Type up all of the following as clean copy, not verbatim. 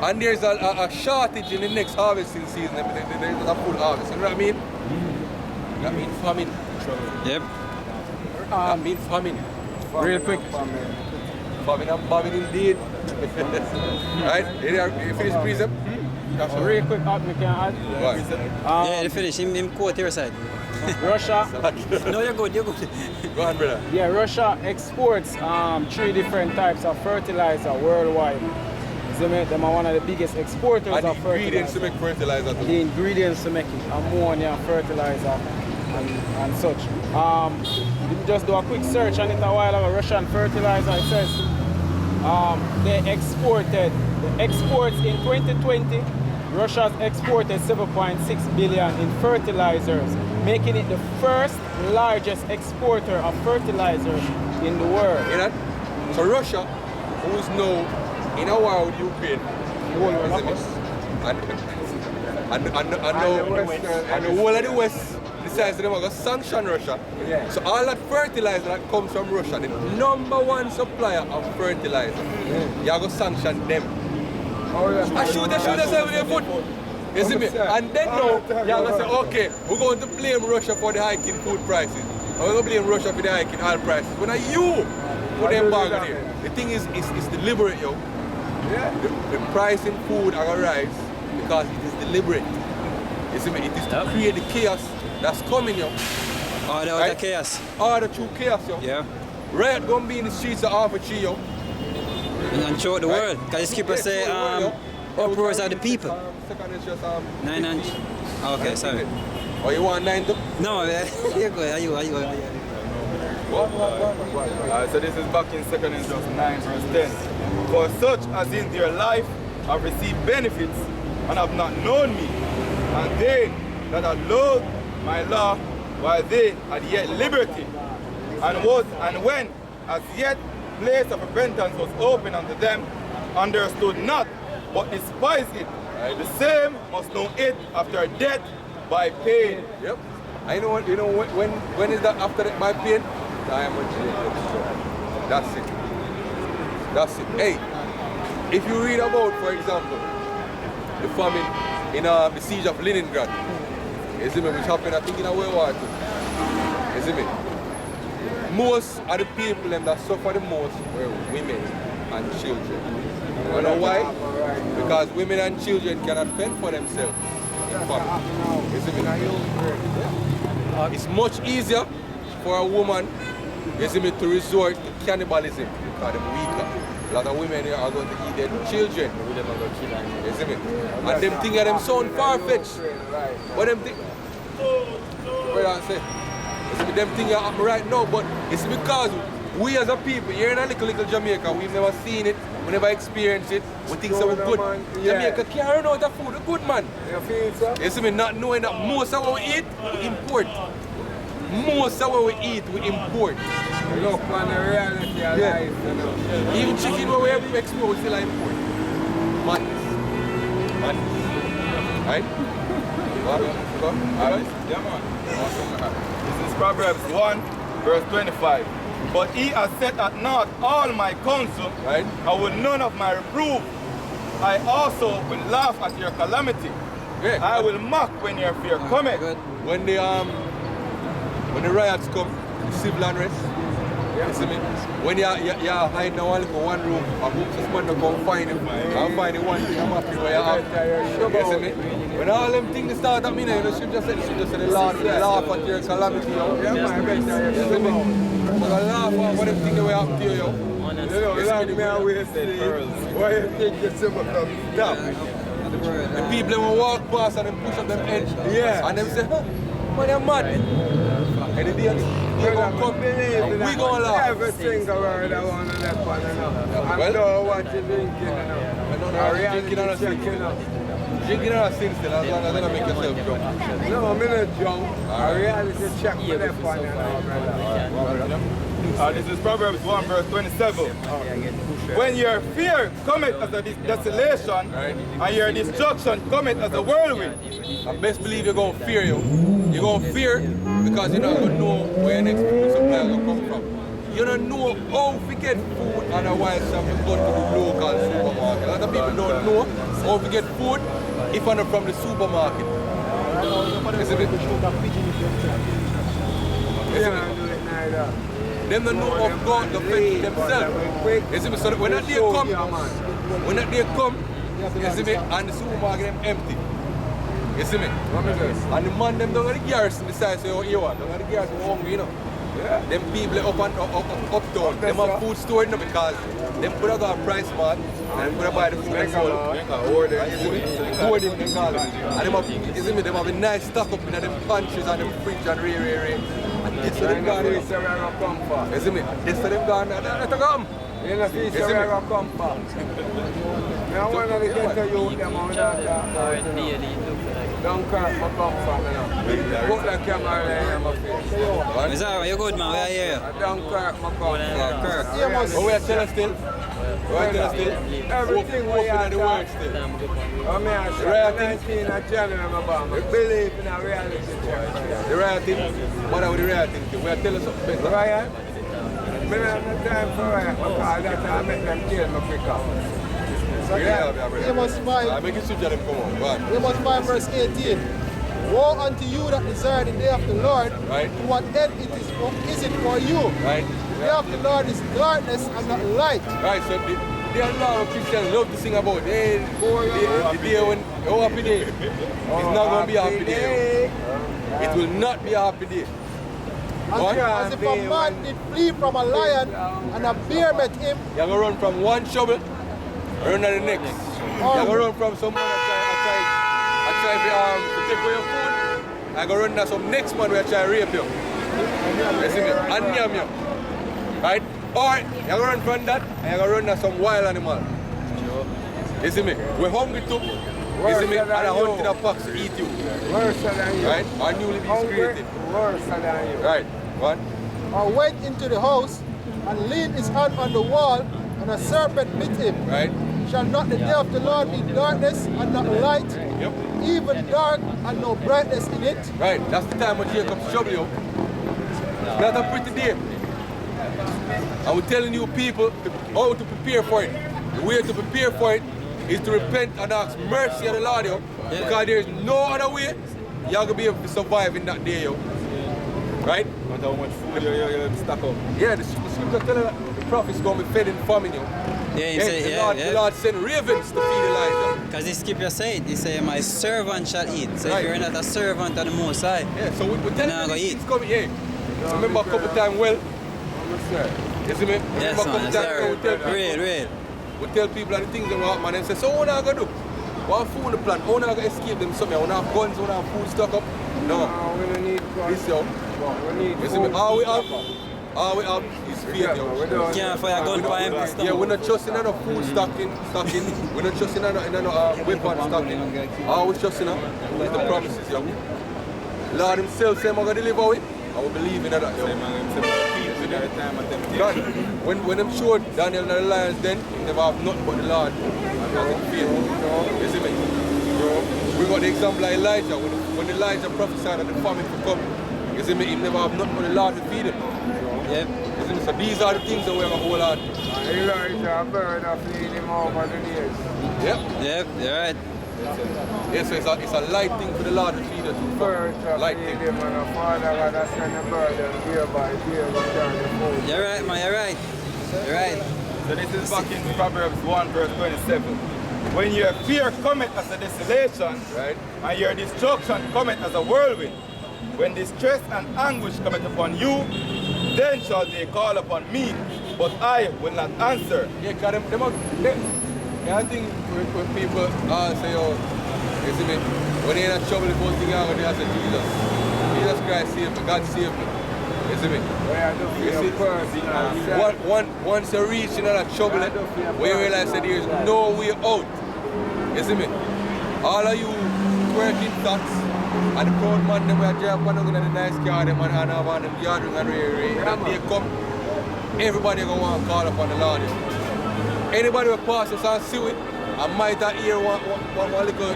And there's a shortage in the next harvesting season. There's a full harvest. You know what I mean? That means famine. Yep. That means famine. Real quick. Famine and famine indeed. Right? You finish precept? Real quick, we can add. What? Yeah, you finish. Him quote your side. Russia. No, you're good. You're good. Go on, brother. Yeah, Russia exports 3 different types of fertilizer worldwide. So them are one of the biggest exporters And of ingredients fertilizer. to make fertilizer too. The ingredients to make it, ammonia, fertilizer, and such. We just do a quick search on it a while ago. Russian fertilizer. It says they exported the exports in 2020. Russia's exported 7.6 billion in fertilizers, making it the first largest exporter of fertilizers in the world. You know? So Russia, who is now in a war with Ukraine, and the whole of the West decides they're going to sanction Russia. Yeah. So all that fertilizer that comes from Russia, the #1 supplier of fertilizer, you're going to sanction them. I shoot yourself with your foot. You see me? And then now, you're going to say, okay, we're going to blame Russia for the hike in food prices. We're going to blame Russia for the hike in oil prices. When are you put the embargo there? The thing is deliberate, yo. Yeah. The price in food are going to rise because it is deliberate. You see me? It is to create the chaos that's coming, yo. Oh, that was the chaos. All the true chaos, yo. Yeah. Riot going to be in the streets of half a tree, yo. And show the world. Because the skipper say, uproars are the people. Second is just 9 inch. Okay, sorry. Oh, you want 9 too? No, you're good. Are you? So this is back in 2nd and just 9 verse 10. For such as in their life have received benefits and have not known me, and they that have loathed my law while they had yet liberty, and when as yet place of repentance was open unto them, understood not, but despised it. The same must know it after death by pain. Yep. I know what, when is that after that by pain? Diamond Jacob. That's it. That's it. Hey, if you read about, for example, the famine in the siege of Leningrad, you see me, which happened I think in World War II. You see me? Most of the people that suffer the most were women and children. You know why? Because women and children cannot fend for themselves in famine. You see me? It's much easier for a woman, you see me, to resort to cannibalism because they're weaker. A lot of women here are going to eat their children. You see me? And them things them sound far-fetched. But them things, what I say? You see me, them things are happening right now, but it's because we as a people, here in a little Jamaica, we've never seen it, we never experienced it, we think so we're good. Jamaica can't run out of food, we're good, man. You see me, not knowing that most of what we eat, we import. Most of what we eat, we import. Look, man, the reality of life, you know. Even chicken what we export, we still import. Madness. Right? Alright? Yeah, man. This is Proverbs 1, verse 25. But he has set at naught all my counsel, Right? and with none of my reproof. I also will laugh at your calamity. Yeah. I will mock when your fear cometh. When the riots come, civil unrest, you see me? When you're hiding in one room, a book suspender come find you, and find the one thing I'm happy where you see me? When all them things start at me, you know, she just said the Lord will laugh at your calamity, yo. You see me? But I laugh at what them things that will happen to you, yo. You know, like me always say, why you think you're so much of stuff? The people will walk past and them push up them head. Yeah. And them say, huh, man, you're mad. And the day they're going to come, and we going to laugh. Every single word I want to let one know. I Well, know what you're drinking, you know. I don't know how you're drinking on a sin. Drinking on a sin still, as long as you don't make yourself drunk. No, I'm not drunk. I reality check for that one, you know, brother. This is Proverbs 1, verse 27. When your fear cometh as a desolation, and your destruction cometh as a whirlwind. I best believe you're going to fear, yo. You're going to fear because you're not going to know where your next food supply will come from. you don't know how to get food and a while shop to go to the local supermarket. A lot of people don't know how to get food if I'm not from the supermarket. You see me? You see me? Them don't know how to go out to fetch themselves. You see me? So that when that day come, you see me, and the supermarket them empty. You see me? And the man them don't got the garrison besides say, oh, you want, don't got the garrison hungry, you know. Yeah. Them people uptown, them have food stored now because them could have got a price man and could have buy the food and sold. Hoarding, they call it. And them have, you see me, them have a nice stock up in them pantries and them fridge and ray. And this for them gone, you know. You see me? This for them gone, let her come. You know, this is where I come from. I want to get to you, them on that. Don't crack my come from, you know. Put the camera there in my face. Is that right? You're good, man. We are here. Don't crack my come. Kirk. Oh, we are telling still? We are telling still? Everything we are the word still. I mean, I said 19 of January, I believe in a reality check. The right thing? What are the right thing? We are telling something better. Ryan? I don't have time for Ryan because that's how I make them kill me quicker. You must find, I make it switch them come on. Go on. you must find verse 18. Woe unto you that desire the day of the Lord. Right. To what end is it for you? Right. The day of the Lord is darkness and not light. Right, so there are a lot of Christians love to sing about the day when oh happy day. It's not going to be a happy day. It will not be a happy day. As if a man did flee from a lion and a bear met him. You're going to run from one trouble, run to the next. You're going to run from someone that try to take away your food. I'm going to run to some next man who try to rape you. You see me? And yam you. Right? Or you're going to run from that and you're going to run to some wild animal. You see me? We're hungry too. You see me? And I hunt in a box to eat you. Worse than you. Right? Or newly be created. Worse than you. Right. What? Or went into the house and leaned his hand on the wall, and a serpent bit him. Right. Shall not the day of the Lord be darkness and not light, Yep. even dark and no brightness in it? Right. That's the time when Jacob trouble you. Not a pretty day. And we're telling you people how to prepare for it. The way to prepare for it is to repent and ask mercy of the Lord, yo. Yeah. Because there is no other way you're going to be able to survive in that day, yo. Right? Not how much food you stack up. Yeah, the scripture telling that the prophets going to be fed in famine, yo. Yeah, he Hence, said, the Lord sent ravens to feed Elijah. Because the scripture said, he said, my servant shall eat. So Right. if you're not a servant of the Most High, Yeah, so we're telling Nah, you go these eat. things coming. Yeah. Remember a couple times, well, you see me? Remember yes, a couple man, times we tell people, real. we tell people that the things they want, man, and say, so what are you going to do? What food the plan? How are you going to escape them somewhere? How have guns, how have food stock up? No. We don't need guns. This, yo. We need You see me? food. All we have is faith, yo. Can't fire gun for him. Yeah, we're not trusting in no food stocking. We're not trusting in no weapon stocking. All we're trusting in is the promises, yo. Lord himself said, I'm going to deliver it. I will believe in that, yo. God, when I'm sure Daniel and the lions then, they never have nothing but the Lord and nothing faith. You see me? We got the example of Elijah. When Elijah prophesied that the famine would come, you see me? He never have nothing but the Lord to feed him. Yep. You see me? So these are the things that we have to hold on. Elijah, a bird of feed him over the years. Yep. Yep, you're right. Yes, so it's a light thing for the Lord to feed us. Birds of Light feed thing. him and a father God has sent a bird and day by day will turn the food. You're right, man, you're right. You're right. So this is back in Proverbs 1 verse 27. When your fear cometh as a desolation, Right? and your destruction cometh as a whirlwind, when distress and anguish cometh upon you, then shall they call upon me, but I will not answer. Yeah, because I think when people say, oh, you see me, when they're in trouble, the first thing I'm going to do is say, Jesus Christ save me, God save me. You see me? Where do You feel see, personal. once you reach in that trouble, where you realize that there is no way out. You see me? All of you working tax and the proud man, them will drive one in the nice car, them and have on them gathering and ray. And they come, everybody going to want to call upon the Lord. Anybody will pass us and see it, I might hear one little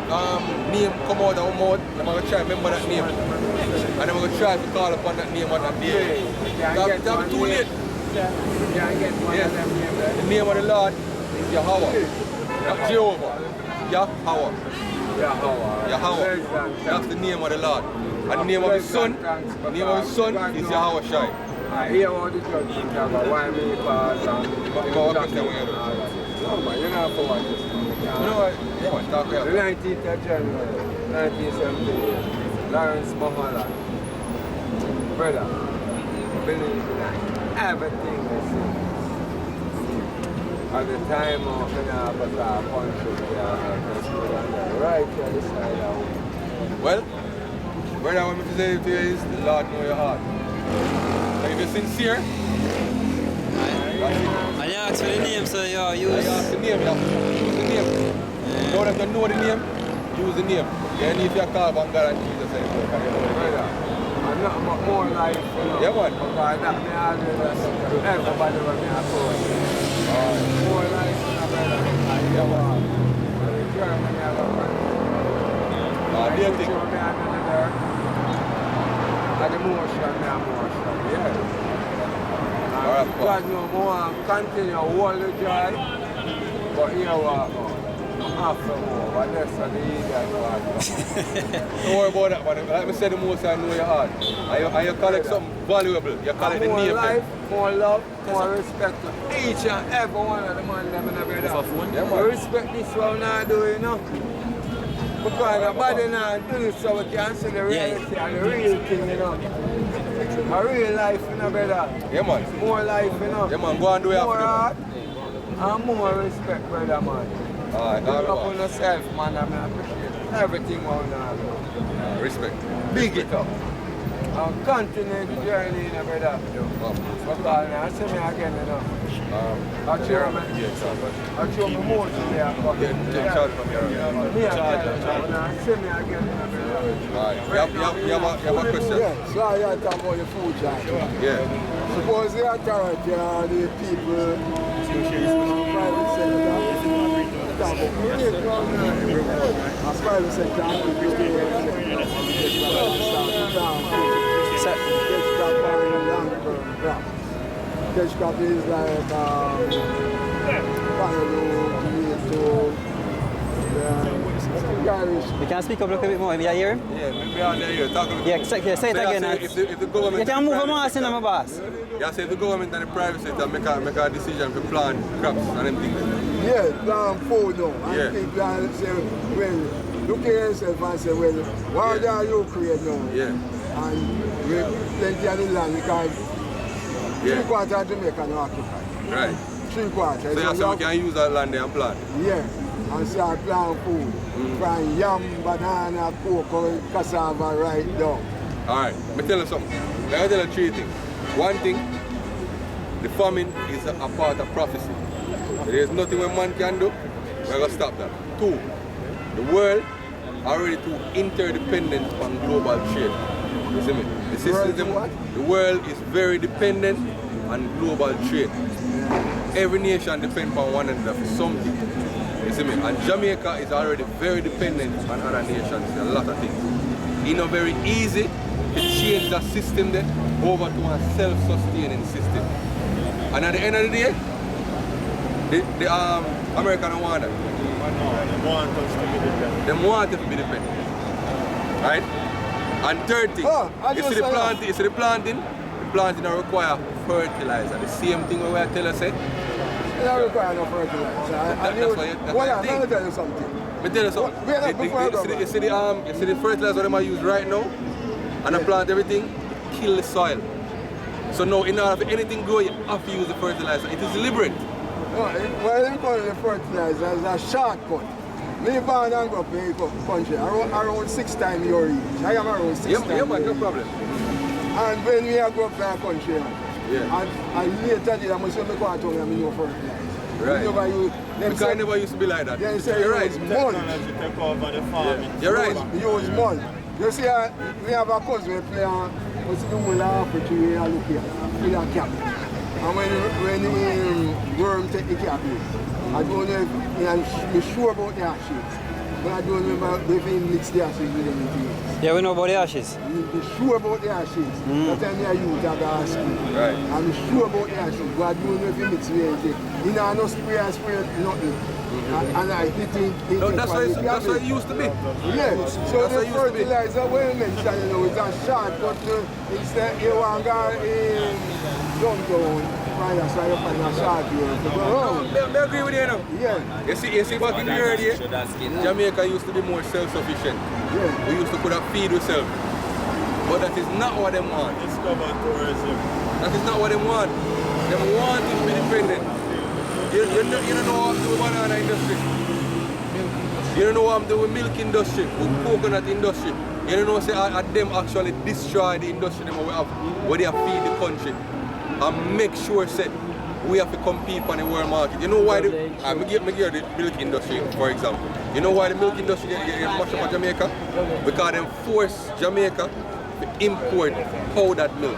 name come out of our mouth, I'm going to try to remember that name. And I'm going to try to call upon that name on that day. That'll be too late. You can get one of them names there. The name of the Lord is Yahweh. Not Jehovah. Yahweh. Yahweh. That's the name of the Lord. And the name of his son, is Yahweh Shai. I hear all the judgment about why me pass and no man, you're not for what this. You know what? Yeah, man, talk The here. 19th of January, 1978, Lawrence Mahala. Brother, believe me, everything they say. At the time of the country, right here, this side out. Well, brother, what I say to you is the Lord know your heart. And if you're sincere, And you ask for the name, so you use. I ask the name, you have to use the name. Now that you know the name, use the name. Then if you call on God and Jesus, you know the name. I'm not about more life, you know. Yeah, man. Because that me always everybody when me a coach. More life, you know, brother. Yeah, man. And the German, you know, Ah, do you think? And the motion, me a motion. Yeah. All right, God no more continue hold the joy, but here what after more, but that's what the idiot was. Don't worry about that, man. Like I said, the most I know your heart. And you collect something valuable. You collect the More name. life, more love, more respect to each and every one of the man them in the brother. Yeah, man. Respect this one now do, you know. Because nobody now do this so we can see the reality and the real thing, you know. A real life, you know, brother. Yeah, man. More life, you know. Yeah, man. Go and do it More after heart and more respect, brother, man. All right, Look up all on yourself, man, and I appreciate everything on now. right. Respect. Big it up. And continue the journey, you know, brother. Because now, I see me again, you know. I show me more today. Take charge from here. Me again, now, see me again, you know, brother. All right. You have a question? Yeah, so you are talking about your food charge. Yeah. Suppose the authority or the people, private sector, private Cash crop is like firewood, tomato, garish. You can speak up a little bit more, maybe I hear him? Yeah, maybe on there. Talk a little Yeah, bit. say it again. If the government You can move them on, my boss. Yeah, say if the government and the private sector make a decision to plant crops and them things. Yeah, plant food now. Yeah. And people are saying, well, look at yourself and say, well, why are you create now? Yeah. And we plenty of the land because Yeah. 3/4 of Jamaica now occupy. Right. 3/4. So you say we can use that land there and plant? Yeah, and start plant food. From yam, banana, cocoa, cassava right down. Alright, let me tell you something. Let me tell you three things. One thing, the famine is a part of prophecy. There is nothing one man can do, we're going to stop that. Two, the world already too interdependent on global trade. You see me? The system, the world is very dependent on global trade. Every nation depends on one another for something. You see me? And Jamaica is already very dependent on other nations in a lot of things. It's not very easy to change that system then over to a self-sustaining system. And at the end of the day, the American don't want that. They want us to be dependent. Right? And third thing, you see the planting don't require fertilizer. The same thing where I tell you, say. It don't require no fertilizer. That's why Let me tell you something. Let me tell you something. You see the fertilizer they use right now, and I plant everything, it kill the soil. So now, in order for anything grow, you have to use the fertilizer. It is deliberate. Well, they call the fertilizer as a shortcut. Me born and grow up in the country around 6 times your age. I am around 6 times. Yeah, man, no problem. And when we grow up in the country, and later I must say, I go out and no fertilizer. Right. Because I never used to be like that. They say you're right. You're right. Use mud. You see, we have a cousin we play on, what's the whole opportunity we are looking at, with a cap. And when the worm take the cap, I don't know if I'm sure about the sheets. but I don't remember if he mixed the ashes with anything. Yeah, we know about the ashes. I'm sure about the ashes. That time I used to ask him. Right. I'm sure about the ashes, but I don't know if he mixed with anything. He not no spray and spray nothing. And I think No, that's what it used to be. Yeah, so the fertilizer well mentioned, you know, it's a shortcut to instead you want to go in downtown, find a side up and a short here to go around. I agree with you now. Yeah. You see back in the early days, Jamaica used to be more self-sufficient. Yeah. We used to could have feed ourselves. But that is not what they want. Discover tourism. That is not what they want. They want to be independent. You don't know what I'm doing with banana industry. You don't know what I'm doing with milk industry, with coconut industry. You don't know say them actually destroy the industry them we have, where they feed the country. And make sure say we have to compete on the world market. You know why me give the milk industry for example. You know why the milk industry get much up in Jamaica? Because they force Jamaica to import powdered milk.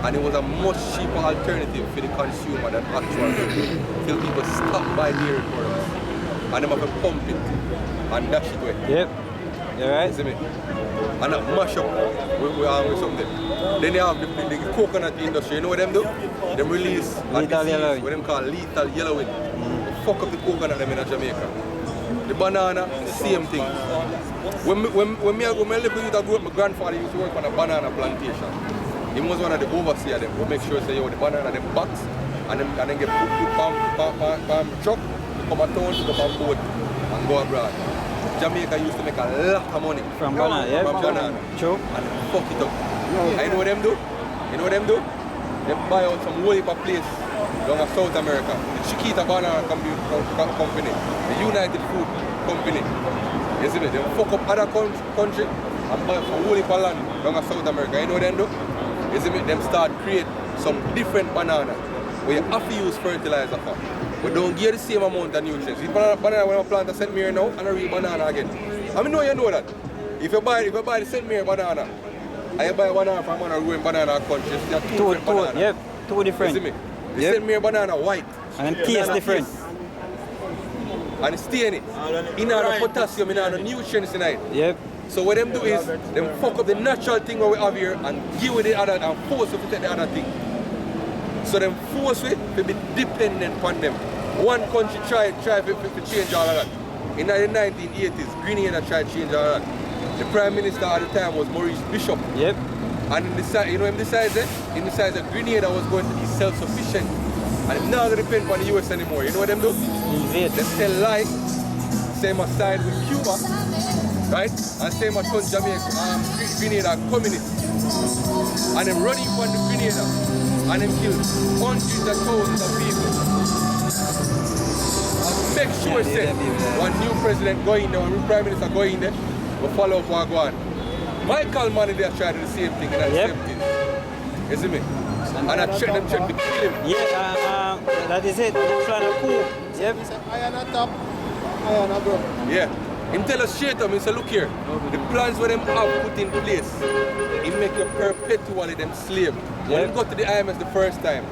And it was a much cheaper alternative for the consumer than actual milk. Till people stop by dairy products. And them have to pump it and dash it away. Yep. You right? You see me? And that mash up with something. Then you have the coconut industry, you know what them do? Them release a disease, what them call lethal yellowing. Fuck up the coconut them in Jamaica. The banana, the same thing. When I little youth, I grew up, my grandfather used to work on a banana plantation. He was one of the overseers them. We make sure say yo the banana them box and then get put palm truck, come a town, to come on boat and go abroad. Jamaica used to make a lot of money From banana, yeah? from banana. True. And fuck it up. And you know what them do? You know what them do? They buy out some whole heap of place down in South America. The Chiquita Banana Company, the United Food Company. You see me? They fuck up other country and buy some whole heap of land down in South America. You know what them do? You see me? Them start create some different banana where you have to use fertilizer for. But don't get the same amount of nutrients. If banana when I plant a St. Mary now and I read banana again. I mean, you know that. If you buy the St. Mary banana and you buy banana from one growing banana country, there are two different bananas. Yep, two different. You see me? The St. Mary banana white. And then taste different. And it's stay in it. In the potassium, in the nutrients in it. Yep. So what them do is, them fuck up the natural thing what we have here and give it the other and force it to take the other thing. So them force it to be dependent on them. One country try to change all of that. In the 1980s, Grenada tried to change all of that. The Prime Minister at the time was Maurice Bishop. Yep. And you know him decides that Grenada was going to be self-sufficient. And it's not going to depend on the US anymore. You know what them do? Invade. Them tell lies, same as side with Cuba, right? And same as on Jamaica, Grenada communists. And them running from the Grenada. And them kill hundreds of thousands of people. And make sure say when new president go in there, when new prime minister go in there, we follow up what go on. Michael Manny they tried the same thing in the Yep. 70s. You see me? And I check them to kill him. Yeah, that is it. They're trying to cool. Yep. Iron on top, iron on bottom. Yeah. Him tell us straight up, he say, look here, the plans where them have put in place, it make you perpetually them slave. When he go to the IMF the first time,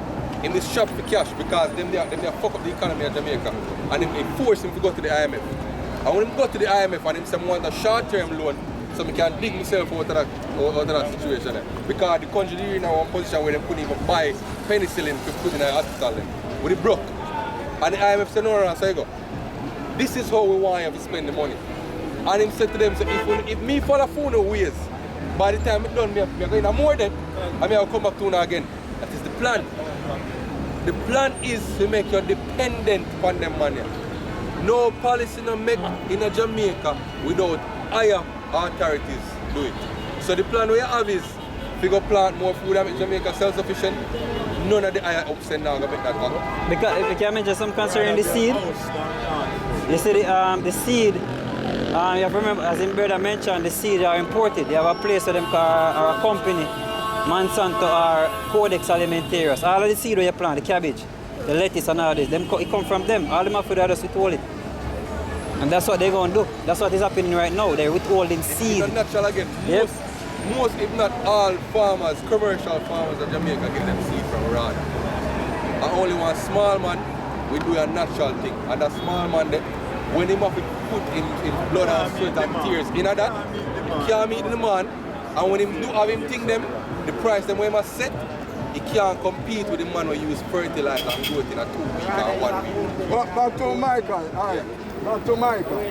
in this shop for cash because them they fuck up the economy of Jamaica and he force him to go to the IMF. And when he go to the IMF and him say want a short-term loan so I can dig myself out of that situation. Because the country is in one position where they couldn't even buy penicillin to put in a hospital. With it broke. And the IMF said, no, so you go. This is how we want you to spend the money. And he said to them, so if me follow phone ways, by the time I'm done, I'm going to more than, I mean, I'll come back to you again. That is the plan. The plan is to make you dependent on them money. No policy no make in a Jamaica without higher authorities do it. So the plan we have is to go plant more food and make Jamaica self-sufficient. None of the higher ups and now going to make that happen. Because if you can mention some concerning the seed, you see the seed, you have to remember, as in brother mentioned, the seed are imported. They have a place where them call, or a company, Monsanto or Codex Alimentarius. All of the seed where you plant, the cabbage, the lettuce and all this, it come from them. All them have to do is withhold it. And that's what they're going to do. That's what is happening right now. They're withholding seed. It's not natural again. Yep. Most, if not all farmers, commercial farmers in Jamaica get them seed from abroad. And only one small man, we do a natural thing. And that small man, when he have to put in blood and sweat and tears. In that, he can't meet the man, and when him do have him think them, the price them when he must set, he can't compete with the man who use fertilizer and do it in a 2 week or 1 week. But back to Michael, alright. Back to Michael.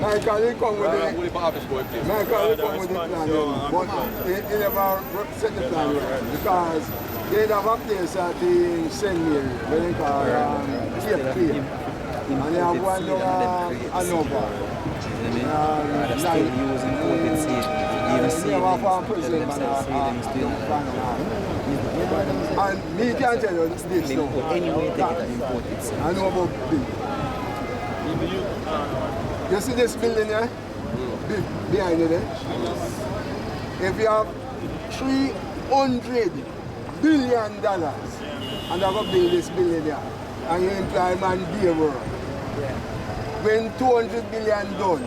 Michael, he come with it. Michael, he come with the plan, but he never set the plan right. Because they have a place at the St. Mary, where they call Cape Clear. And they have one Hanover. They have a farm president and me can tell you this now. I know about big. You see this building here? Behind you there? If you have $300 billion and I go build this building here, and you imply man day work. When 200 billion done,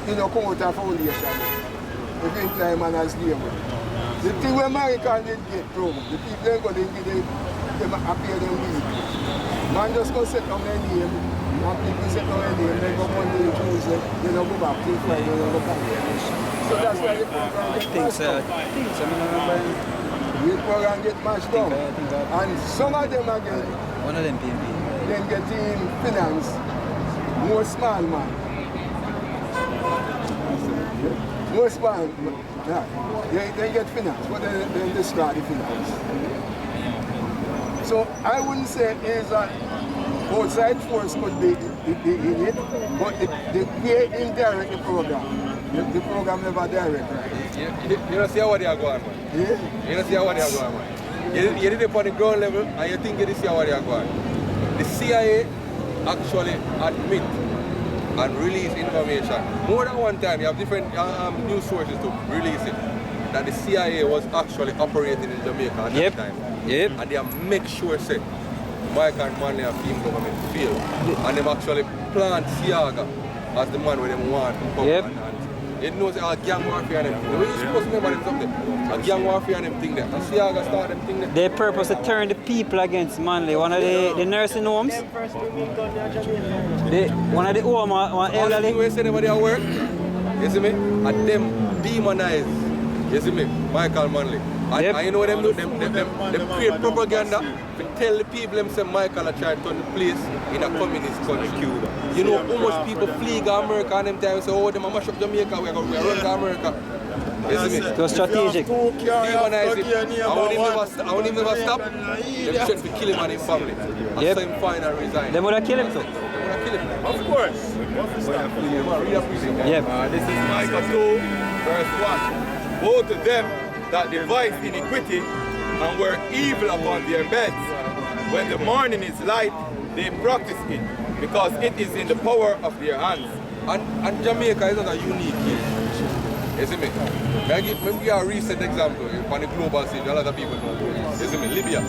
you don't come out of foundation. If you imply man as day work. The thing when America did get through, the people ain't going to give them appear them weak. Man just go set on their name, and people set on their name, they go Monday, Tuesday, they don't go back till Friday, they don't go back. So that's why the program get mashed up. The program get mashed up. And some of them again, one of them PMP. Them getting finance, more small man. More small man. Yeah, they get finance, but they destroy the finance. So I wouldn't say is that outside force could be in it, but the way indirect the program. The program never direct, right? You don't see how they are going, man. Yeah? You don't see how they are going, man. You did it on the ground level and you think you see how they are going. The CIA actually admit and release information. More than one time, you have different news sources to release it, that the CIA was actually operating in Jamaica at that time. Yep. And they make sure say Mike and Manley have team government failed. And they actually plant Siaga as the man where they want to come and it knows a gang warfare and them. The way you're supposed to remember them something. A gang warfare and them thing there. And Siaga start them thing there. They purpose to turn the people against Manley. One of the nursing homes. One of the home, one elderly. All the way say nobody at work. You see me? And them demonize. You see me? Michael Manley. And you know what them do? Them create propaganda to tell the people them say Michael are trying to turn the place in a communist country. You know how much people flee to America and them times say, oh, them are mash up Jamaica, we are run to America. You see me? It was strategic. Demonize it. I won't even never stop. Them trying to kill him and his family. And so him fine and resign. They would have killed him too. Of course. This is Micah 2, verse 1. Woe to them that devise iniquity and work evil upon their beds. When the morning is light, they practice it, because it is in the power of their hands. And Jamaica is not a unique case. You see me? Maybe give you a recent example on the global stage, a lot of people know. You see me? Libya.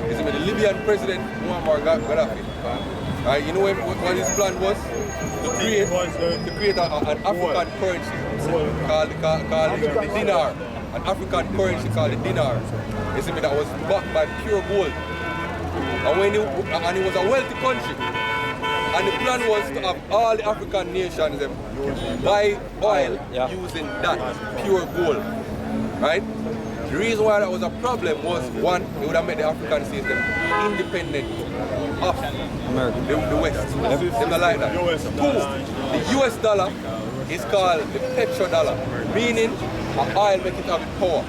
You see me? The Libyan president, Muammar Gaddafi. You know what his plan was? To create an African currency called the dinar. An African currency called the dinar. You see me? That was backed by pure gold. And it was a wealthy country. And the plan was to have all the African nations buy oil using that pure gold. Right? The reason why that was a problem was, one, it would have made the African system independent of the West. They don't like that. Two, the US dollar is called the petrodollar, meaning oil makes it have power.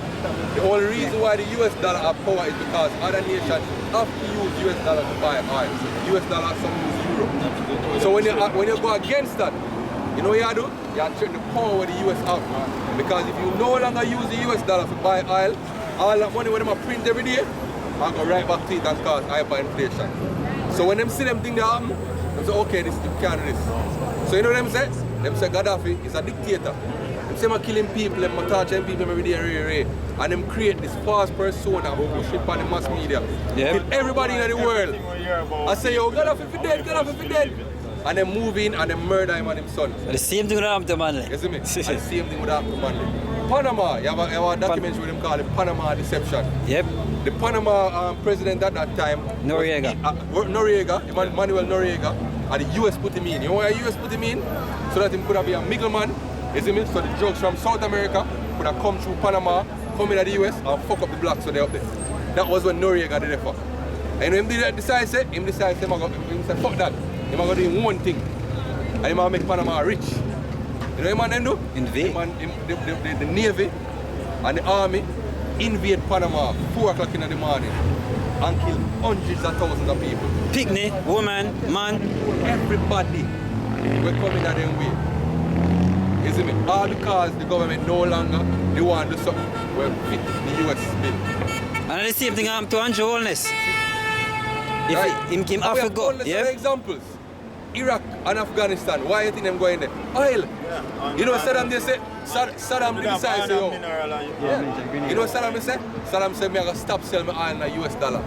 The only reason why the US dollar have power is because other nations have to use US dollar to buy oil. US dollar, some use euro. So when you go against that, you know what you do? You have to check the power where the US have. Because if you no longer use the US dollar to buy oil, all that money when them print every day, I go right back to it and cause hyperinflation. So when them see them thing that happen, they say, okay, this can't do this. So you know what them say? Them say Gaddafi is a dictator. Them say I'm killing people, them torturing people every day, and them create this false persona and push it on the mass media. Kill everybody in the world. I say, yo, Gaddafi for dead, Gaddafi for dead. And then move in and then murder him and his son. The same thing would happen to Manley. You see me? And the same thing would happen to Manley. Panama, you have a documentary with them called the Panama Deception. Yep. The Panama president at that time, Noriega. Manuel Noriega, and the US put him in. You know why the US put him in? So that him could have been a middleman, you see me? So the drugs from South America could have come through Panama, come in at the US and fuck up the blacks so they up there. That was what Noriega did it for. And when him decide say fuck that. Him going to do one thing. And him going to make Panama rich. You know what man do? Invade? The Navy and the Army invade Panama 4 o'clock in the morning and kill hundreds of thousands of people. Picnic, woman, man. Everybody will come in at them way. You see me? All because the government no longer they want to do something will fit the US bill. And the same thing happened to Andrew Holness. If Right. him came And we have Africa, countless yeah. other examples. Iraq and Afghanistan, why you think them going there? Oil. You know Saddam they say, Saddam decide say, yo. Yeah. You know Saddam they say? Saddam said me I gotta stop selling my oil in the US dollar.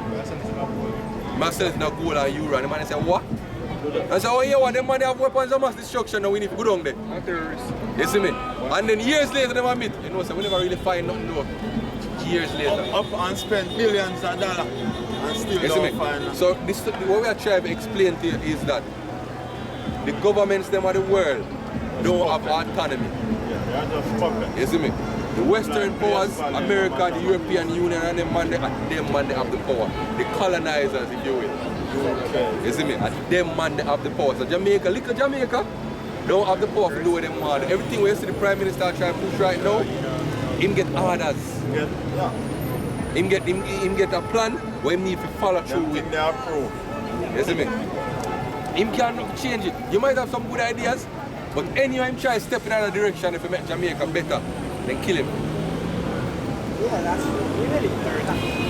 I sell it in gold and euro. And the man say, what? I say, oh yeah, what? Them man they have weapons of mass destruction now we need to go down there. You see me? And then years later they meet. You know, so we never really find nothing though. Years later. Up and spend billions of dollars and still You see don't me? find nothing. So this, what we are trying to explain to you is that the governments them of the world don't have autonomy. Yeah, they are just puppets. You see me? The Western powers, America, the European Union and them man they have the power. The colonizers, if you will. You see me? And them man they have the power. So Jamaica, little Jamaica, don't have the power to do what them want. Everything where you see the Prime Minister trying to push right now, him get orders. Yeah. Him get a plan where him need to follow through with. They approve. You see me? Him can't change it. You might have some good ideas, but anyway him try to step in another direction if you make Jamaica better, then kill him. Yeah, that's really.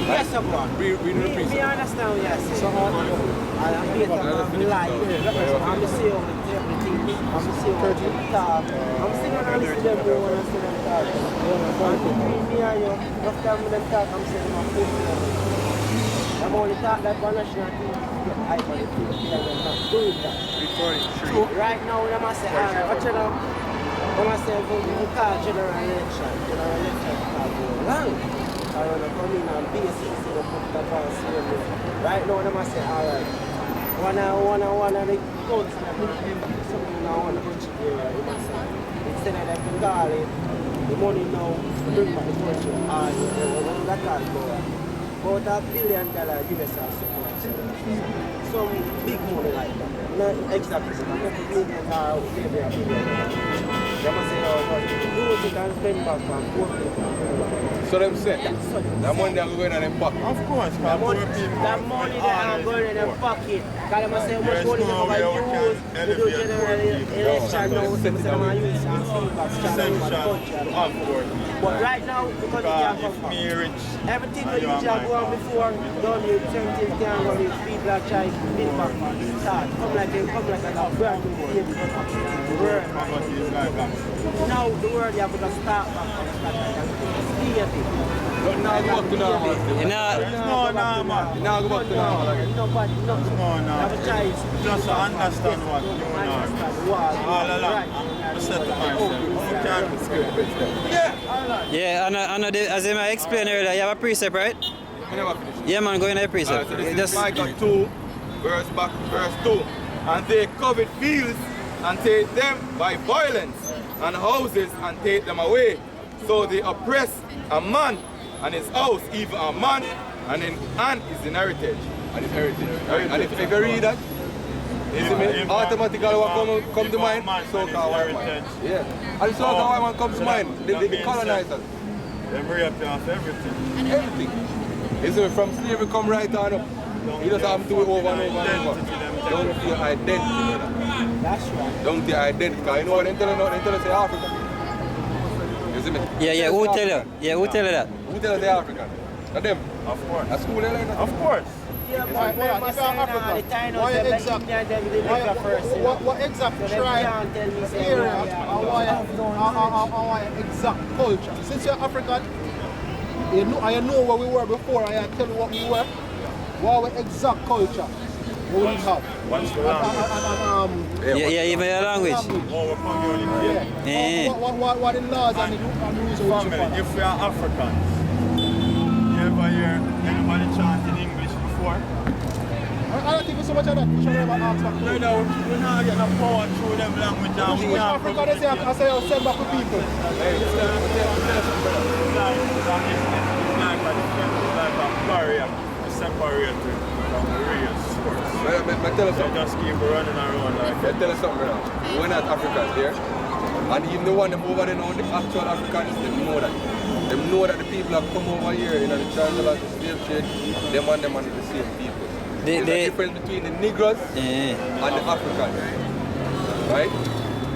Yes, of course. Read the priest. Me understand what you're saying. So, I'm based on life. I'm seeing everything. I'm seeing the talk. I'm seeing when I listen to them more when I see them talk. Me and you, after time when them talk, I'm saying I'm pushing. I'm only talk like one national team. I want to do not doing that. Right now, when I say, what you know? When I say, we call general election can't go wrong. I want to come in and basic, so they put that on serious. Right now, when I say, all right, one of the counts, something I want to put you there, instead of like the garlic, the money now, bring back the country, and that can't go on. About $1 billion US or something like that. Some big money like that. Not exactly, so not $1 billion or maybe $1 billion. They must say, oh, but do what you can spend back and poor people. So them say, that money they are going in them pocket. Of course, That money they are going in their pocket. Because they must say how much money they are use to do general election now. They must say they use and feedback, strong country. But right now, the money can't come back. Everything that you just go on before, done you, certain things can't go with feedback, try to build back from the start. Come like a brand new baby. Now the world you have to start back from scratch and see it. Now go back to normal. No, man. Now go back to normal again. Nobody, nothing. No. Have a choice. Just to understand what you know. All along. I said to myself, you can't escape. Yeah, I know as I explained earlier, you have a precept, right? I never finished. Yeah, man, go in a precept. So this is Micah 2, verse 2. And they covet fields and take them by violence, and houses and take them away. So they oppress a man and his house, even a man, and his inheritance. And his heritage. And if you read that, automatically what come to mind? So-called white man. Yeah. And so-called white man comes to mind. The colonizers. They rape you off everything. Everything. You see, from slavery come right on up. You just have to do it over and over and over. Don't feel identity. That's right. Don't feel identity. Because you know what they tell us say Africa. You see me? Yeah, who tell you? Yeah, who tell you that? Who tell us they African? Not them. Of course. At school they like that. Of course. Yeah, but remember saying the time of them like them deliver first. What exact tribe, area, our exact culture? Since you're African, I know where we were before, I tell you what we were. What our exact culture we will have. What's the language? Yeah, even your language. Our community. What the laws and the rules of Family, if we are Africans, you ever hear anybody chant in English before? don't think it's so much of that. We should never ask back. We're not getting a power through them language. Which Africa they say, I say, I'll send back to people. Like a barrier, a separate from the real source. I tell you So something. just keep running around like I tell you something now. We're not Africans there. And even the one them over there now, the actual Africans, they know that. They know that the people that come over here in the transatlantic slave trade, them and them are the same people. There's a difference between the Negroes and the Africans. Right?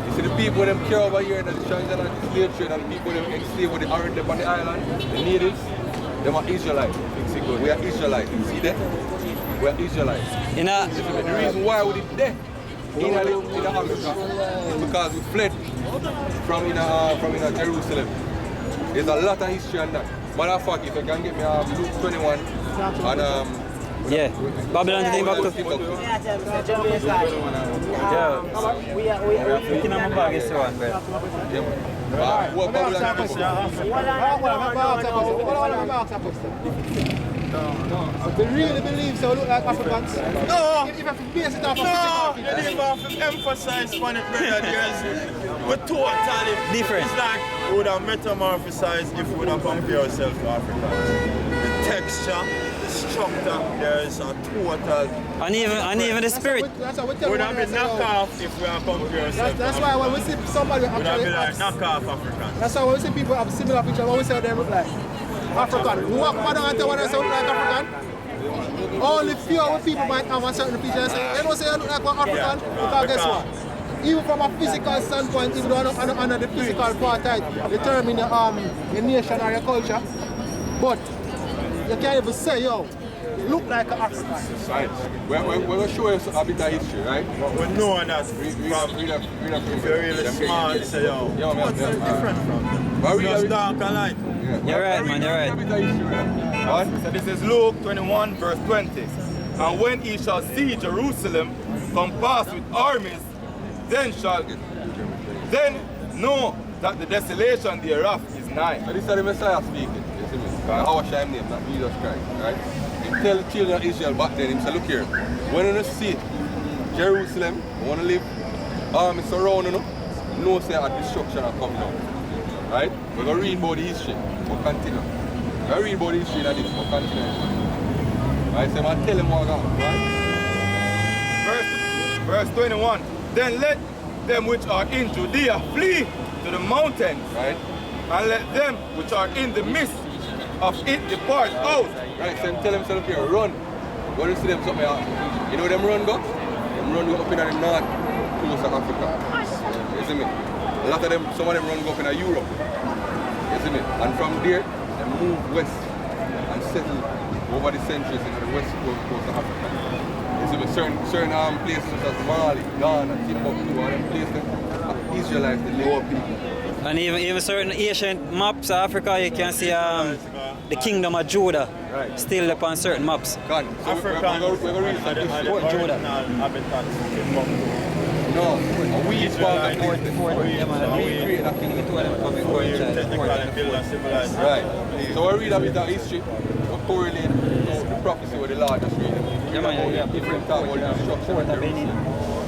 You see the people them care over here in the transatlantic slave trade and the people them enslaved with the Arab on the island, the natives, them are Israelites. We are Israelites. You see that? We are Israelites. The reason why we did that in Africa is because we fled from Jerusalem. There's a lot of history on that. Matter of fact, if you can get me Luke 21 and yeah, Babylon to Timbuktu. Yeah. We are looking at my bag is one, bro. What Babylon They really believe so look like Africans? No! If I base it off of No! physical You don't have to emphasize on it, brother. We're totally different. It's like we would have metamorphosized if we would have compared ourselves to Africans. The texture, the structure, there is a total. And even the spirit. That's what we We tell would have been you. knockoff if we have compared ourselves. That's why when we see somebody we would have actually been like knockoff Africans. that's why when we see people have similar pictures, when we say they look like African. We walk down and tell when they say look like African. Only few of people might have a certain picture and say, they don't say you look like one African, because guess what? Even from a physical standpoint, even though under the physical apartheid determine your nation or your culture, but you can't even say, yo, you look like an African. Right. We're going to show you a bit of history, right? We know that if you're really smart, you say, yo, what's different from them? Just dark and light. You're right, man, you're right. Right? So this is Luke 21 verse 20. And when he shall see Jerusalem compassed with armies, then know that the desolation thereof is nigh. So this is the Messiah speaking, you see me? Our shame name, not Jesus Christ, right? He tell the children of Israel back then, he said, look here, when you see Jerusalem, you want to live, armies surrounding you, know say a destruction are coming out. Right? We're going to read about the history, we'll continue. We're going to read about the history of this, we'll continue. Right, so I'm going to tell him what I got, right? Verse 21. Then let them which are in Judea flee to the mountains, right? And let them which are in the midst of it depart out. Right, so tell them, look here, run. Go to see them something out. You know them run go? Them run go up in the north, close to Africa. You see me? A lot of them, some of them run go up in Europe. You see me? And from there, they move west and settle over the centuries into the west coast of Africa. You see me? Certain places such as Mali, Ghana, Timbuktu, all them places, Israelites, the lower people. And even certain ancient maps of Africa, you can see the kingdom of Judah still upon certain maps. God, so Africa, we're going to read some history. Judah. No, we is part of the Right. So I read a bit of history, we correlate the prophecy with the Lord just read. Different talk about the destruction of Jerusalem.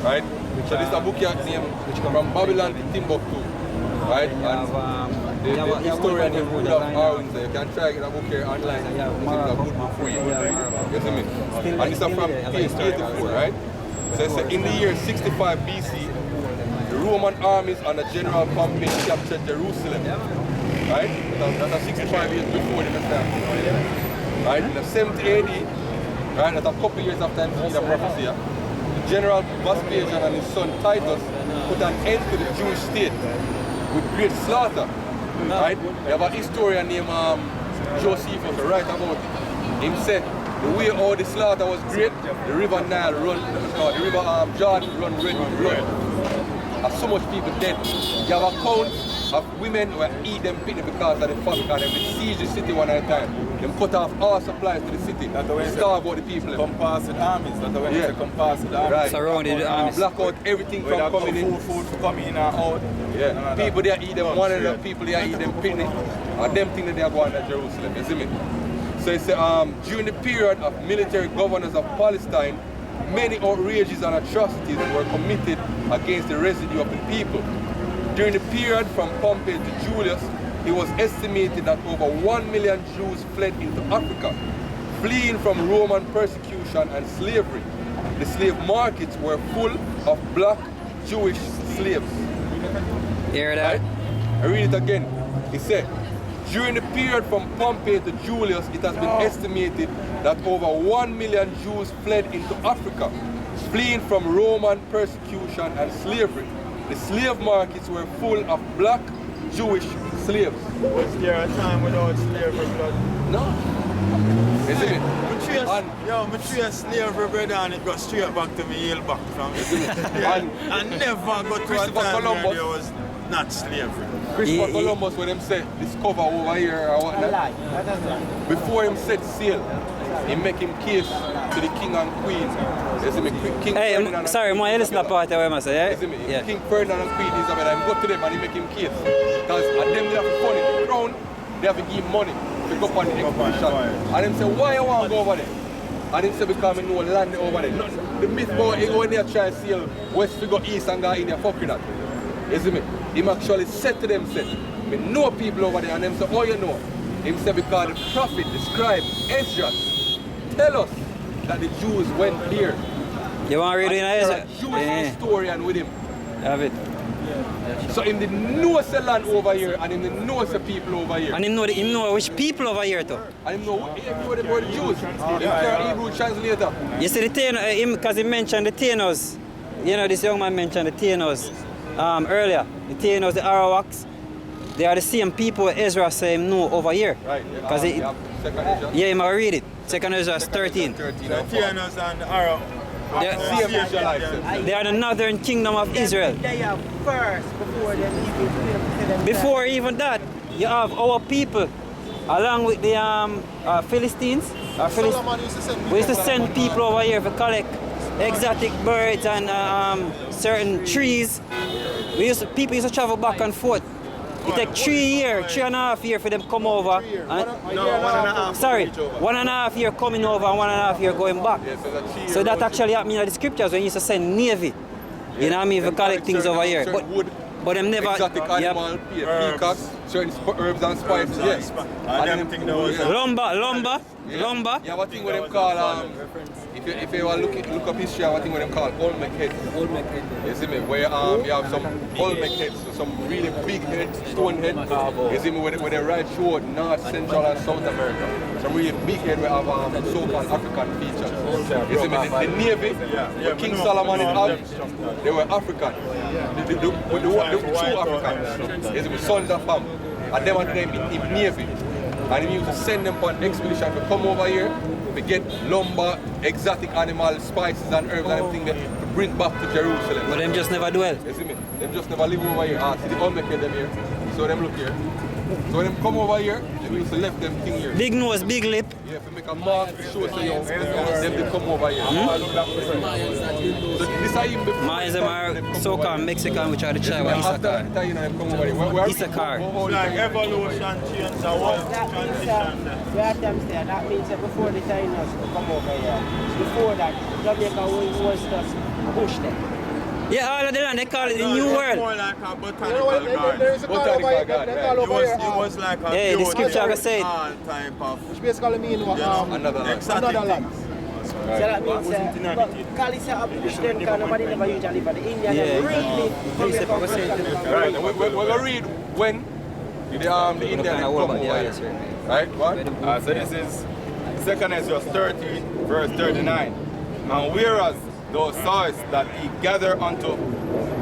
Right? So this is a book here named From Babylon to Timbuktu. Right? And the historian named Rudolph Arwin, so you can try to get a book here online. It's a good book for you. You see me? And this is from page 84, right? So it says, in the year 65 BC, the Roman armies under General Pompey captured Jerusalem. Right? That's 65 years before the Messiah. Right? In the 70 AD, right, that's a couple years after the prophecy, the General Vespasian and his son Titus put an end to the Jewish state with great slaughter. Right? You have a historian named Josephus to write about it. He said, the way all the slaughter was great, the river Nile run, the river Jordan run red with blood. And so much people dead. You have accounts of women who eat them picnic because of the famine, and they siege the city one at a time. They cut off all supplies to the city. That's the way starve out the people. Compass with armies. That's the way they compass with armies. Right. Surrounded the armies. Block out everything from coming in. Food for coming in and out. Yeah. People there eat them, 100 people there eat them picnic. And them think that they are going to Jerusalem. You see me? So it's during the period of military governors of Palestine, many outrages and atrocities were committed against the residue of the people. During the period from Pompey to Julius, it was estimated that over 1 million Jews fled into Africa, fleeing from Roman persecution and slavery. The slave markets were full of black Jewish slaves. Hear that? Right? I read it again. It said, during the period from Pompey to Julius, it has been estimated that over 1 million Jews fled into Africa, fleeing from Roman persecution and slavery. The slave markets were full of black Jewish slaves. Was there a time without slavery, blood? No. Isn't it? I trace slavery, brother, and it got straight back to me heel back from it. I never got to a time where there was not slavery. Christopher Columbus, when him said discover over here or whatnot, before him set sail, he make him case to the king and queen. You see me? King Ferdinand sorry, and I listen to part of what I say, you see me? King Ferdinand and Queen Isabella, he go to them and he make him case. Because at them they have to fund it. The crown, they have to give money to go on the expedition. And them say, why you want to go over there? And him say, because I know land over there. No, the myth about he go in there try to sail west to go east and go in there, fuck with that. You see me? Him actually said to them, said, me know people over there, and them say, oh you know? Him say, because the prophet, the scribe, Ezra, tell us that the Jews went there. You want to read it in Ezra? Jewish historian with him. Have it. So him the know the land over here, and him the know the people over here. And him know which people over here too. And him know everybody about the Jews. Him care Hebrew translator. You see the because he mentioned the Tainos. You know, this young man mentioned the Tainos earlier. The Tainos, the Arawaks, they are the same people Ezra say him know over here. Right. Because yeah, him read it. 2nd Ezra 13. The Tainos and the Arab. They are the northern kingdom of Israel. They are first before them. Before even that, you have our people, along with the Philistines. We used to send people over here to collect exotic birds and certain trees. People used to travel back and forth. It take 3.5 years for them to come over. And, 1.5. Sorry, 1.5 years coming over and 1.5 years going back. So that actually happened in the scriptures when you used to send Navy. You know what I mean, for collect things over here. But them never. Exotic animal, peacocks, certain herbs and spices, yes. And them think that was Lumber. You have a thing what them call, if you want to look up history, you have a thing what them call Olmec head. You see me? Where you have some Olmec heads, so some really big head, stone head. You see me? Where they ride through North, Central and South America. Some really big head where have so-called African features. You see me? The Navy, where King Solomon is out, they were African. The true Africans. You see me? Sons of Ham. And them under them in Navy. And he used to send them on expedition to come over here to get lumber, exotic animals, spices and herbs and everything to bring back to Jerusalem. But them just never dwell. You see me? Them just never live over here. See the Olmec them here. So them look here. So when them come over here, they used to left them thing here. Big nose, big lip. Yeah, if you make a mark to show to you, then they come over here. So this is even before. Mayans are so-called Mexican, which are the tribe of After that time, them come over here. Issachar. It's like evolution change a one transition. That means that before the Tainos come over here, before that, Jamaica was just bush there. Yeah, all of the land, they call it the New World. More like a botanical garden. There is a call over here. They call over here. It was like a Yeah, the scripture I said. all type of Which basically means Another land. exotic another land. things. So that means Cali set up bush then because nobody never usually live in the Indian really Right, and we're going to read when the Indian come over here. Right, what? So this is 2nd Ezra 13, verse 39. And whereas thou sawest that he gathered unto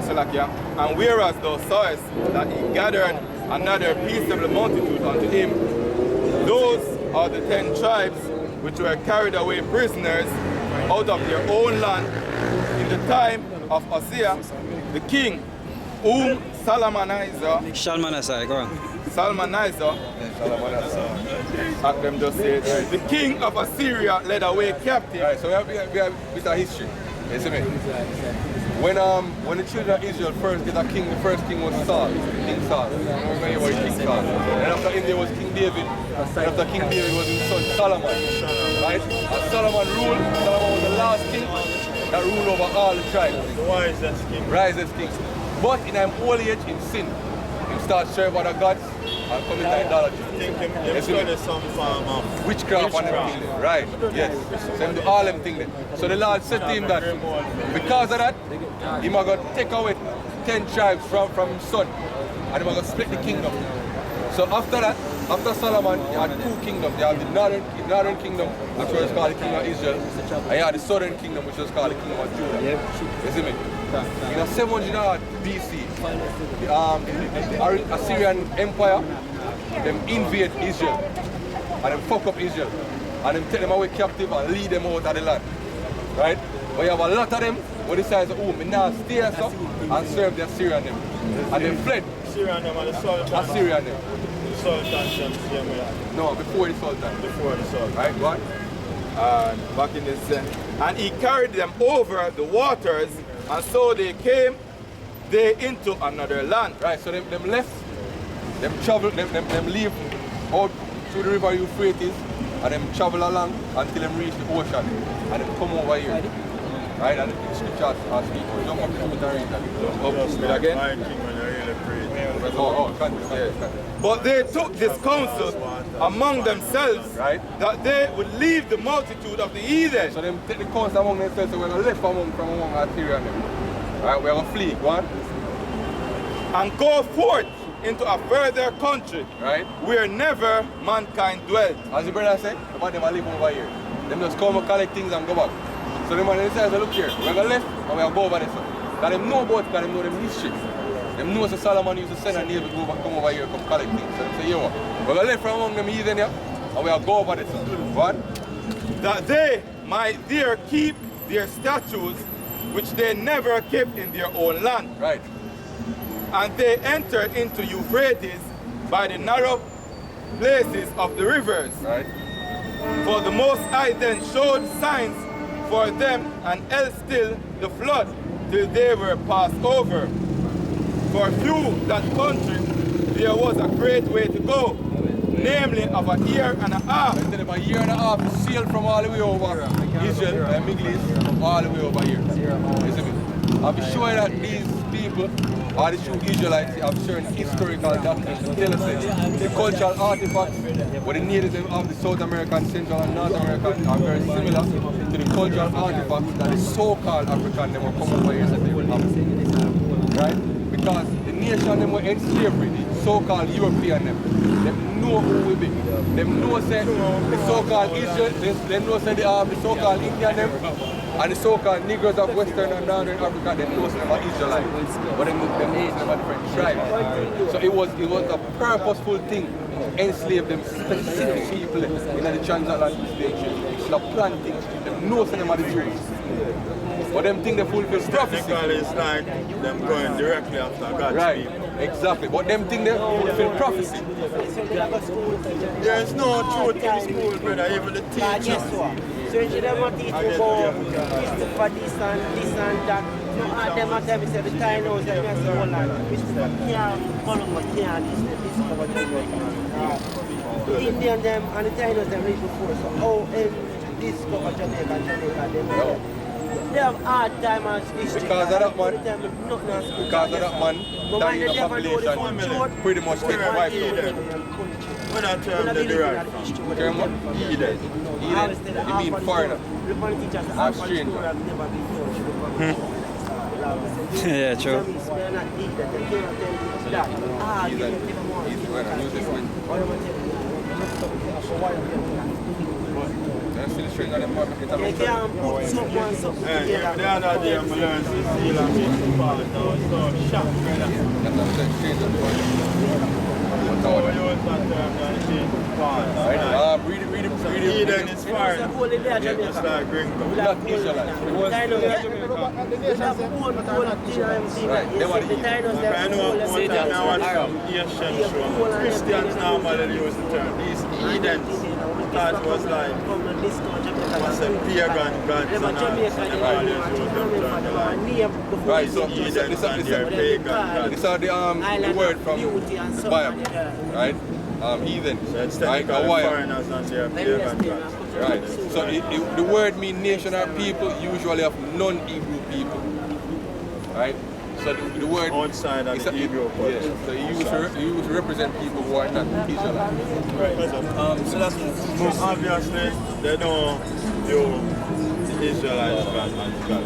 Salakia, and whereas thou sawest that he gathered another peaceable multitude unto him, those are the 10 tribes which were carried away prisoners out of their own land in the time of Hosea, the king, whom Shalmaneser, go on. Salmanizer, them just say, the king of Assyria led away captive. Right, so we have a bit of history. You see me? When the children of Israel first get a king, the first king was Saul, King Saul. Remember he was King Saul. And after him there was King David. And after King David was his son Solomon. Right? And Solomon ruled. Solomon was the last king. that rule over all the tribes. The wisest king. Wisest king. But in an old age, in sin, he starts serving other gods and commit idolatry. Think him study some form of witchcraft and everything. Right, yes. So him do all them things. So the Lord said to him that because of that, he might go take away 10 tribes from his son and he might go split the kingdom. So after that, after Solomon, he had 2 kingdoms. You have the northern kingdom, which was called the kingdom of Israel, and you had the southern kingdom, which was called the kingdom of Judah. You see me? In the 700 BC, the Assyrian Empire, them invade Israel, and them fuck up Israel, and them take them away captive and lead them out of the land. Right? But you have a lot of them who decide, oh, me now stay up and serve the Assyrian them. And they fled. Assyrian them and the Sultan. Assyrian them. The Sultan them same way. No, before the Sultan. Before the Sultan. Right, go on. And back in this and he carried them over the waters, and so they came into another land. Right, so them left, them travel, them leave out through the river Euphrates, and them travel along until them reach the ocean, and them come over here. Right, and the scriptures are speaking. Jump up to the read that. Again. My king when I really Oh, but they took this counsel among themselves, right, that they would leave the multitude of the heathen. So them take the counsel among themselves, so we're going to live from among Assyria and them. Right, we're going to flee, go on. And go forth into a further country, right, where never mankind dwelt. As the brother said, about them live over here. Them just come and collect things and go back. So the man says, look here, we're going to left and we're going to go over there. Because them know about it, because them know them history. Them know that Solomon used to send a neighbor to come over here, come collect things. So they say, yo, we're going to left from among them heathen here, and we're going to go over there. What? That they might there keep their statutes, which they never kept in their own land. Right. And they entered into Euphrates by the narrow places of the rivers. Right. For the Most High then showed signs for them, and held still the flood till they were passed over. For through that country there was a great way to go, namely of a year and a half. Instead of a year and a half to sail from all the way over Israel and Middle East, from all the way over here. You see me? I'll be sure that these people are the true Israelites. I'm sure in historical documents to tell us the cultural artifacts where the natives of the South American, Central and North American are very similar to the cultural artifacts that the so-called African them will come over here and they will have. Right? Because the nation them were in slavery, the so-called European them know who we be. Them know say the so-called Israel, them know say the so-called Indian them, and the so-called Negroes of Western and Northern Africa, they know them are Israelites. But them know them are different tribes. So it was a purposeful thing to enslave them specific people in the transatlantic stage. It's a planting. Them know them are the Jews. But them think they fulfill prophecy. Technically, it's like them going directly after God's right, people. exactly. But them think they fulfill prophecy. There is no truth in school, brother, even the teachers. So you never teach about Christopher this and that. No, them at them say the time knows that we say, hold on, Christopher can't, Columbus can't discover Jamaica. The Indian them and the Chinese them reach before, so how discover Jamaica, they have hard time as history. Because of that man, dying population pretty much get wiped out. When I term the derived from? Term what? Eden. You mean foreigner. Or stranger. Yeah, true. Still stranger than market. They can't put something together. The other day, I learned to seal and make part. I was so shocked, brother. That's what I'm saying, stranger. So you use that term and change part. Read it. Eden is foreign. It's like gringo. Not Israelites. Right, they want to eat. I know one time I watched some Asian show. Christians normally use the term. These Edens. That was like some pagan gods and all. Right, so these are the word from the Bible, right? heathen. So it's Right? technically Hawaii. foreigners and their pagan gods. Right. So the word mean nation or people, usually of non-Hebrew people. Right? So the word Outside of the Hebrew yeah. So you use to represent people who are not Israelites. Right. So that's obviously they don't view the Israelites as God.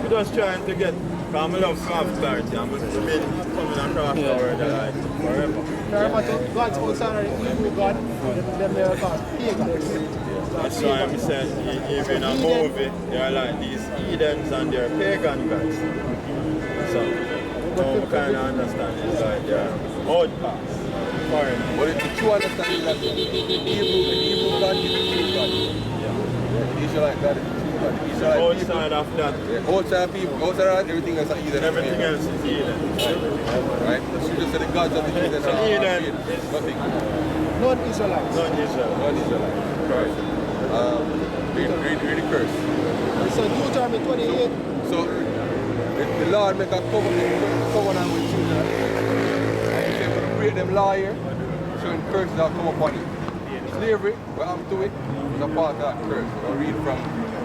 We're just trying to get, because I love to have clarity and we've been coming across the word like forever. Remember to God's outside of the Hebrew God, them they are called pagans. That's why I'm saying even in a movie, they're like these heathens and they're pagan gods. So, we kind of understand it's like they're outcasts, foreigners. But the true understanding is that the Hebrew God is the true God. The Israelite God is the true God. The Israelite Outside of that, outside people, outside of that, everything else is heathen. everything else is heathen. Right? So you just say the gods of the heathen So are heathen nothing. Non-Israelites. Non-Israel. Non-Israelite. Correct. Read the curse. So Deuteronomy 28. So the Lord make a covenant with children. And he said, when you break them law here, certain curses that come upon you. Slavery, what happened to it, is a part of that curse. We'll read from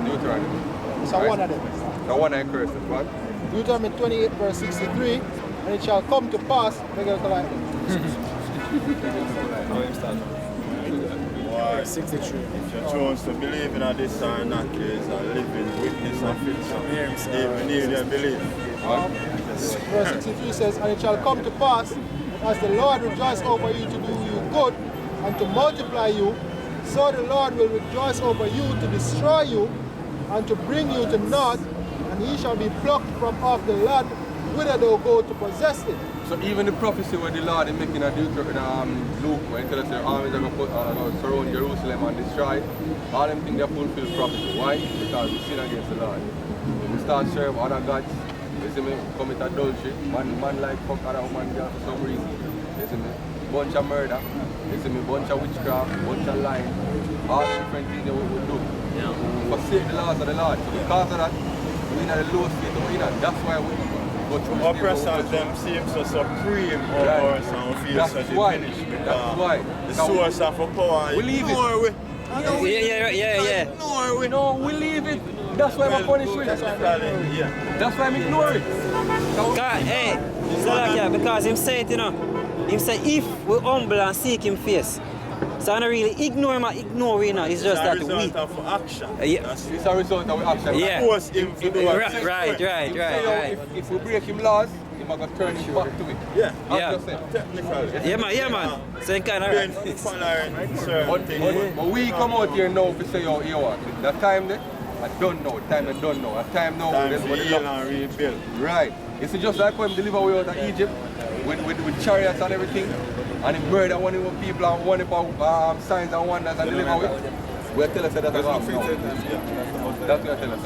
Deuteronomy. So one of them. The one I cursed, what? Deuteronomy 28 verse 63. And it shall come to pass, they go like Why? 63. If you choose to believe in this or not, is a living witness of it. So even if you believe. verse 63 says, and it shall come to pass, as the Lord rejoice over you to do you good and to multiply you, so the Lord will rejoice over you to destroy you and to bring you to naught, and he shall be plucked from off the land whither thou go to possess it. So even the prophecy where the Lord is making a Deuteronomy Luke, when he tells us the armies are going to surround Jerusalem and destroy, all them things they fulfill prophecy. Why? Because we sin against the Lord. We start serving other gods. You see me? Commit adultery. Man like fuck other woman girl for some reason. You see me? Bunch of murder. You see me? Bunch of witchcraft. Bunch of lying. All the different things that we will do. Yeah. We forsake the laws of the Lord. So because of that, we're in the low state of we're in. That's why we go through oppressors them seem so supreme over us and we feel so diminished. That's why. The source of our power. We leave it. Yeah. No, we leave it. That's why I'm punishing it. That's why I'm ignoring it. Hey, Salakia, because him say it, you know. Him say if we humble and seek him face. So I don't really ignore him or ignore him, it's just that we. It's a result of action. It's a result of action. Yeah. Force him to do it. Right. If we break him laws, he might go turn him back to it. Yeah. Technically. Yeah, man. So it kind of right. But we come out here now to say, yo, what? That time there, I don't know. That time now. Time to heal and rebuild. Right. It's just like when we deliver away out of Egypt with chariots and everything. And he murder one of the people and one of signs and wonders and deliver away. We'll tell us that that's what we tell us.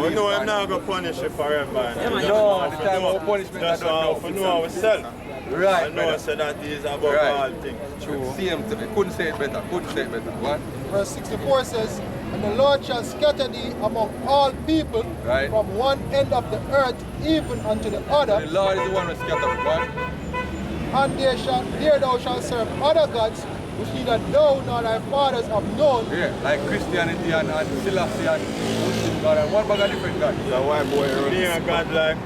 We know I'm not going to punish you forever. No, the time of punishment that's how we know ourselves. Right. I know so that is above all things. True. Couldn't say it better. What? Verse 64 says, and the Lord shall scatter thee among all people from one end of the earth even unto the other. The Lord is the one who scatters, right? And there thou shalt serve other gods, which neither thou nor thy fathers have known. Yeah, like Christianity and Selassie and Muslim God and one bag of different gods. The white boy runs. They are God like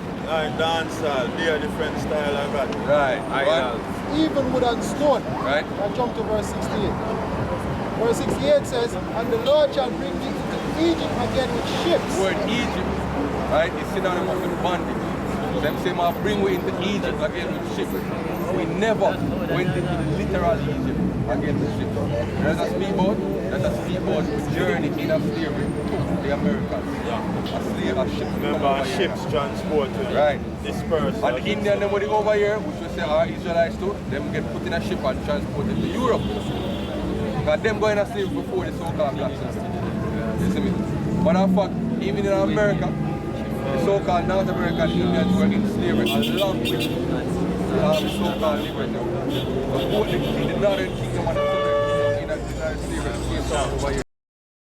dancehall, they are different style of God. Right. Even wood and stone. Right. And jump to verse 68. Verse 68 says, and the Lord shall bring thee into Egypt again with ships. The word Egypt, right, is synonymous with bondage. Them say, I'll bring you into Egypt again with ships. We never went into literal Egypt again with ships. Let us speak about the journey in a slavery to the Americans. A ship. Remember, ships transported. Dispersed. And the Indian, them when they over here, which we say are Israelites too, them get put in a ship and transported to Europe. Because them going to slave before the so-called black system. You see me? Matter of fact, even in America, the so-called North American Indians were in slavery along with the so-called liberty. But both the Northern Kingdom and the Southern Kingdom in slavery over here.